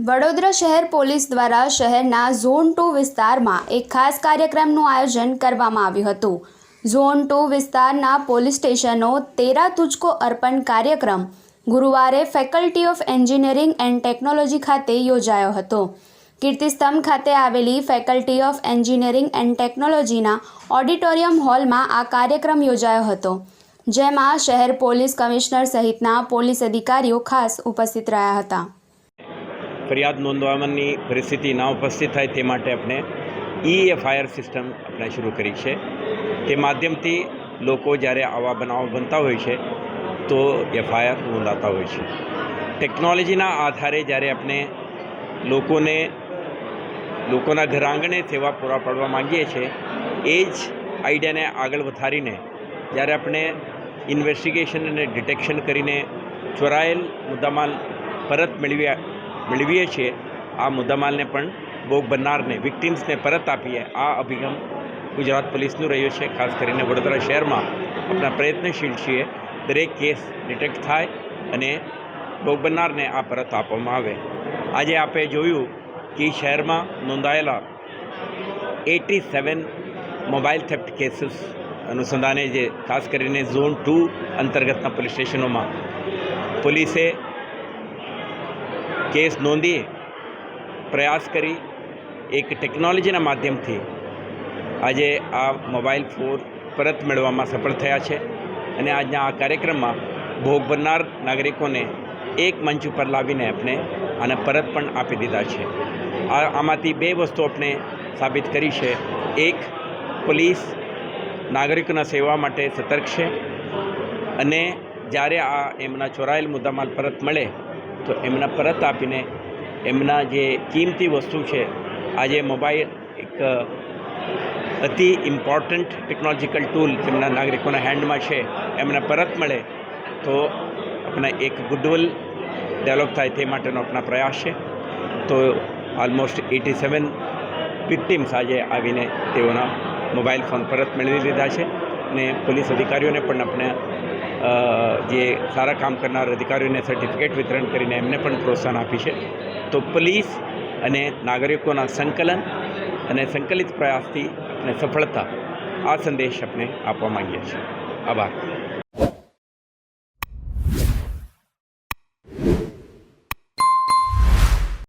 વડોદરા શહેર પોલીસ દ્વારા શહેરના ઝોન 2 વિસ્તારમાં એક ખાસ કાર્યક્રમનું આયોજન કરવામાં આવ્યું હતું। ઝોન 2 વિસ્તારના પોલીસ સ્ટેશનો તેરા તુજકો અર્પણ કાર્યક્રમ ગુરુવારે faculty of engineering and technology ખાતે યોજાયો હતો। કીર્તિસ્તંભ ખાતે આવેલી ફેકલ્ટી ઓફ એન્જિનિયરિંગ એન્ડ ટેકનોલોજીના ઓડિટોરિયમ હોલમાં આ કાર્યક્રમ યોજાયો હતો, જેમાં શહેર પોલીસ કમિશનર સહિતના પોલીસ અધિકારીઓ ખાસ ઉપસ્થિત રહ્યા હતા। ફરિયાદ નોંધવાની પરિસ્થિતિ ના ઉપસ્થિત થાય તે માટે આપણે EFIR સિસ્ટમ આપણે શરૂ કરી છે। તે માધ્યમથી લોકો જ્યારે આવા બનાવો બનતા હોય છે તો FIR નોંધાતા હોય છે। ટેકનોલોજીના આધારે જ્યારે આપણે લોકોના ઘર આંગણે સેવા પૂરા પાડવા માંગીએ છીએ, એ જ આઈડિયાને આગળ વધારીને જ્યારે આપણે ઇન્વેસ્ટિગેશન અને ડિટેક્શન કરીને ચોરાયેલ મુદ્દામાલ પરત મેળવીએ છીએ, આ મુદ્દામાલને પણ ભોગ બનનારને, વિક્ટિમ્સને પરત આપીએ, આ અભિગમ ગુજરાત પોલીસનું રહ્યું છે। ખાસ કરીને વડોદરા શહેરમાં આપણા પ્રયત્નશીલ છીએ, દરેક કેસ ડિટેક્ટ થાય અને ભોગ બનનારને આ પરત આપવામાં આવે। આજે આપણે જોયું કે શહેરમાં નોંધાયેલા 87 મોબાઈલ થેફ્ટ કેસીસ અનુસંધાને જે ખાસ કરીને ઝોન 2 અંતર્ગતના પોલીસ સ્ટેશનોમાં પોલીસે કેસ નોંધી પ્રયાસ કરી એક ટેકનોલોજીના માધ્યમથી આજે આ મોબાઈલ ફોન પરત મેળવવામાં સફળ થયા છે। અને આજના આ કાર્યક્રમમાં ભોગ બનનાર નાગરિકોને એક મંચ ઉપર લાવીને આપણે આને પરત પણ આપી દીધા છે। આમાંથી બે વસ્તુ આપણે સાબિત કરી છે। એક, પોલીસ નાગરિકોના સેવા માટે સતર્ક છે અને જ્યારે આ એમના ચોરાયેલ મુદ્દામાલ પરત મળે તો એમના પરત આપીને એમના જે કિંમતી વસ્તુ છે, આજે મોબાઈલ એક અતિ ઇમ્પોર્ટન્ટ ટેકનોલોજીકલ ટૂલ જેમના નાગરિકોના હેન્ડમાં છે, એમને પરત મળે તો આપણા એક ગુડવિલ ડેવલપ થાય તે માટેનો આપણા પ્રયાસ છે। તો ઓલમોસ્ટ 87 વિક્ટિમ્સ આજે આવીને તેઓના મોબાઈલ ફોન પરત મેળવી લીધા છે અને પોલીસ અધિકારીઓને પણ આપણે જે સારા કામ કરનાર અધિકારીઓને સર્ટિફિકેટ વિતરણ કરીને એમને પણ પ્રોત્સાહન આપી છે। તો પોલીસ અને નાગરિકોના સંકલન અને સંકલિત પ્રયાસથી આપણે સફળતા, આ સંદેશ આપણે આપવા માંગીએ છીએ। આભાર।